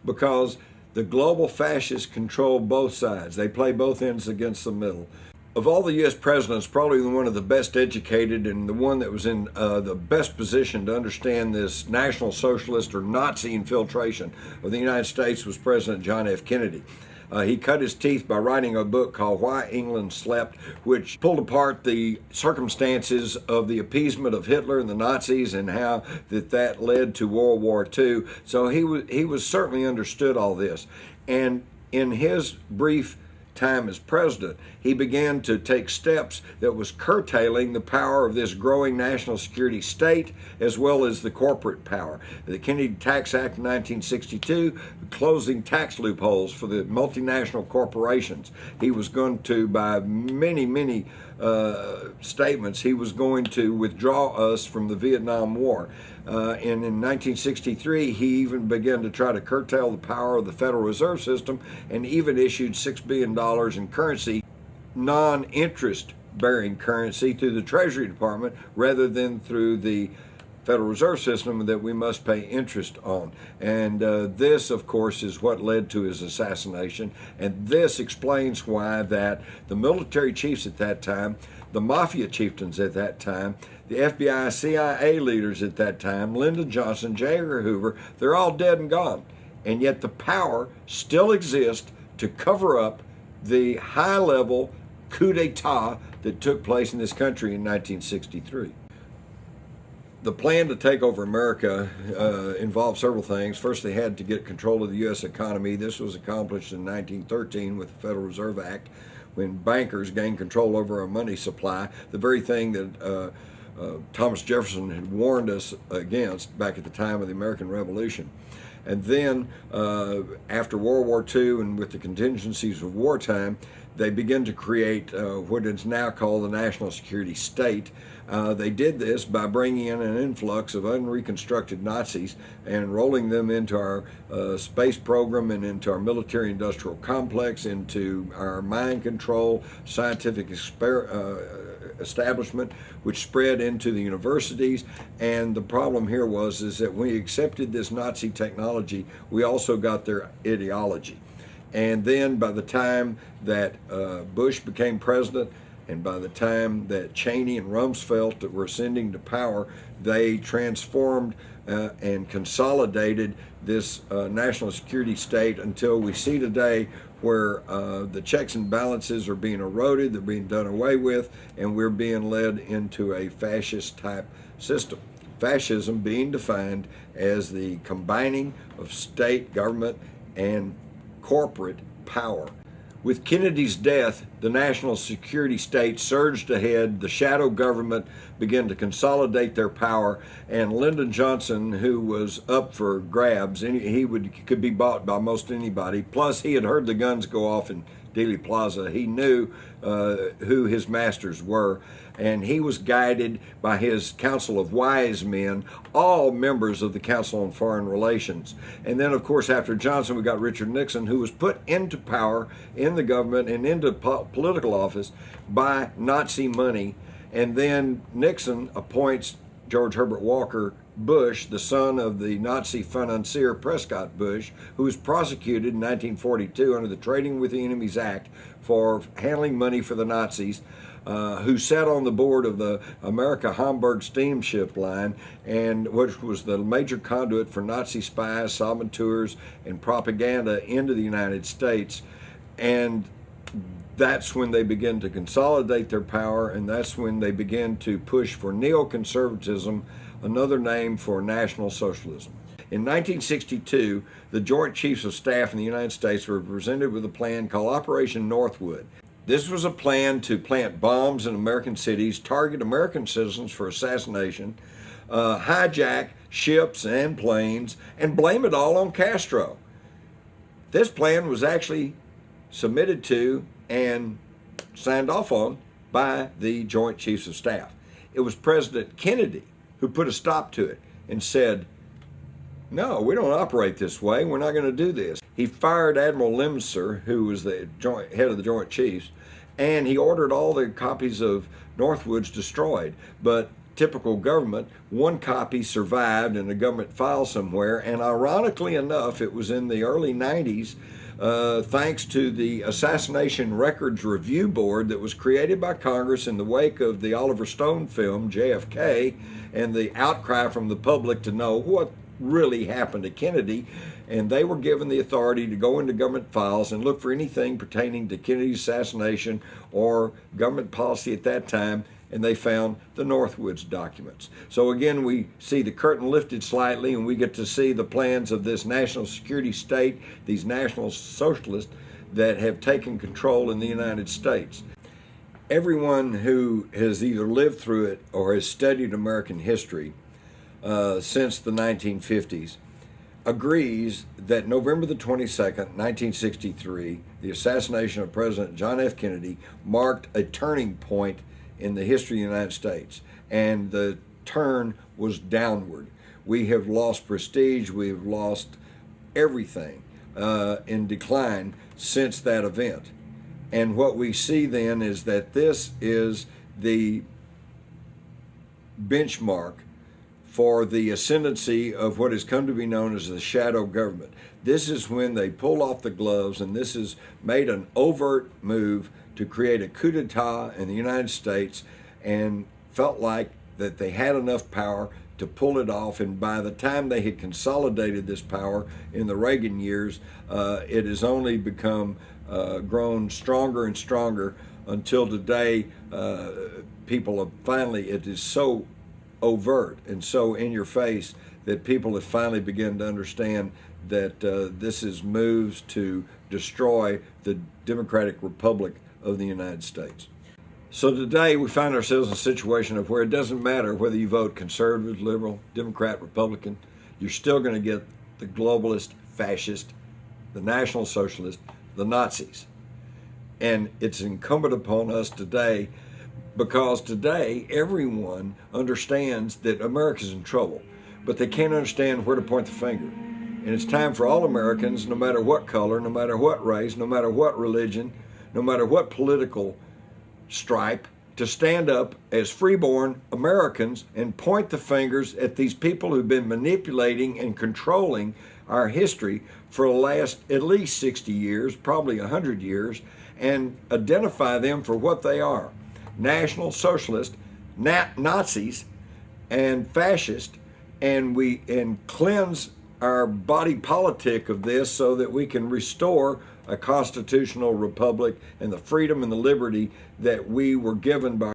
because the global fascists control both sides. They play both ends against the middle. Of all the U.S. presidents, probably one of the best educated and the one that was in the best position to understand this National Socialist or Nazi infiltration of the United States was President John F. Kennedy. He cut his teeth by writing a book called Why England Slept, which pulled apart the circumstances of the appeasement of Hitler and the Nazis and how that led to World War II. So he was certainly understood all this. And in his brief time as president, he began to take steps that was curtailing the power of this growing national security state as well as the corporate power. The Kennedy Tax Act of 1962, closing tax loopholes for the multinational corporations. He was going to, by many statements, he was going to withdraw us from the Vietnam War. And in 1963, he even began to try to curtail the power of the Federal Reserve System and even issued $6 billion in currency, non-interest bearing currency, through the Treasury Department rather than through the Federal Reserve System that we must pay interest on. And this, of course, is what led to his assassination. And this explains why that the military chiefs at that time, the mafia chieftains at that time, the FBI, CIA leaders at that time, Lyndon Johnson, J. Edgar Hoover, they're all dead and gone. And yet the power still exists to cover up the high-level coup d'etat that took place in this country in 1963. The plan to take over America involved several things. First, they had to get control of the U.S. economy. This was accomplished in 1913 with the Federal Reserve Act, when bankers gained control over our money supply, the very thing that Thomas Jefferson had warned us against back at the time of the American Revolution. And then after World War II and with the contingencies of wartime, they began to create what is now called the national security state. They did this by bringing in an influx of unreconstructed Nazis and rolling them into our space program and into our military-industrial complex, into our mind control, scientific establishment, which spread into the universities. And the problem here is that when we accepted this Nazi technology, we also got their ideology. And then by the time that Bush became president, and by the time that Cheney and Rumsfeld were ascending to power, they transformed and consolidated this national security state until we see today where the checks and balances are being eroded, they're being done away with, and we're being led into a fascist type system. Fascism being defined as the combining of state, government, and corporate power. With Kennedy's death, the national security state surged ahead, the shadow government began to consolidate their power, and Lyndon Johnson, who was up for grabs, could be bought by most anybody, plus he had heard the guns go off in Dealey Plaza. He knew who his masters were, and he was guided by his council of wise men, all members of the Council on Foreign Relations. And then, of course, after Johnson, we got Richard Nixon, who was put into power in the government and into political office by Nazi money. And then Nixon appoints George Herbert Walker Bush, the son of the Nazi financier Prescott Bush, who was prosecuted in 1942 under the Trading with the Enemies Act for handling money for the Nazis, who sat on the board of the America-Hamburg steamship line, and which was the major conduit for Nazi spies, saboteurs, and propaganda into the United States. And that's when they began to consolidate their power, and that's when they began to push for neoconservatism, another name for National Socialism. In 1962, the Joint Chiefs of Staff in the United States were presented with a plan called Operation Northwood. This was a plan to plant bombs in American cities, target American citizens for assassination, hijack ships and planes, and blame it all on Castro. This plan was actually submitted to and signed off on by the Joint Chiefs of Staff. It was President Kennedy who put a stop to it and said, no, we don't operate this way. We're not going to do this. He fired Admiral Lemser, who was the head of the Joint Chiefs, and he ordered all the copies of Northwoods destroyed. But typical government, one copy survived in a government file somewhere, and ironically enough, it was in the early 90s, thanks to the Assassination Records Review Board that was created by Congress in the wake of the Oliver Stone film, JFK, and the outcry from the public to know what really happened to Kennedy. And they were given the authority to go into government files and look for anything pertaining to Kennedy's assassination or government policy at that time, and they found the Northwoods documents. So again, we see the curtain lifted slightly, and we get to see the plans of this national security state, these national socialists that have taken control in the United States. Everyone who has either lived through it or has studied American history since the 1950s agrees that November the 22nd, 1963, the assassination of President John F. Kennedy marked a turning point in the history of the United States, and the turn was downward. We have lost prestige, we have lost everything in decline since that event. And what we see then is that this is the benchmark for the ascendancy of what has come to be known as the shadow government. This is when they pull off the gloves, and this has made an overt move to create a coup d'etat in the United States, and felt like that they had enough power to pull it off. And by the time they had consolidated this power in the Reagan years, it has only become grown stronger and stronger until today. People have finally, it is so overt and so in your face that people have finally begun to understand that this is moves to destroy the Democratic Republic of the United States. So today we find ourselves in a situation of where it doesn't matter whether you vote conservative, liberal, Democrat, Republican, you're still going to get the globalist, fascist, the National Socialist, the Nazis. And it's incumbent upon us today, because today everyone understands that America's in trouble, but they can't understand where to point the finger. And it's time for all Americans, no matter what color, no matter what race, no matter what religion, no matter what political stripe, to stand up as freeborn Americans and point the fingers at these people who've been manipulating and controlling our history for the last at least 60 years, probably 100 years, and identify them for what they are: National Socialist, Nazis, and fascist, and cleanse our body politic of this so that we can restore a constitutional republic and the freedom and the liberty that we were given by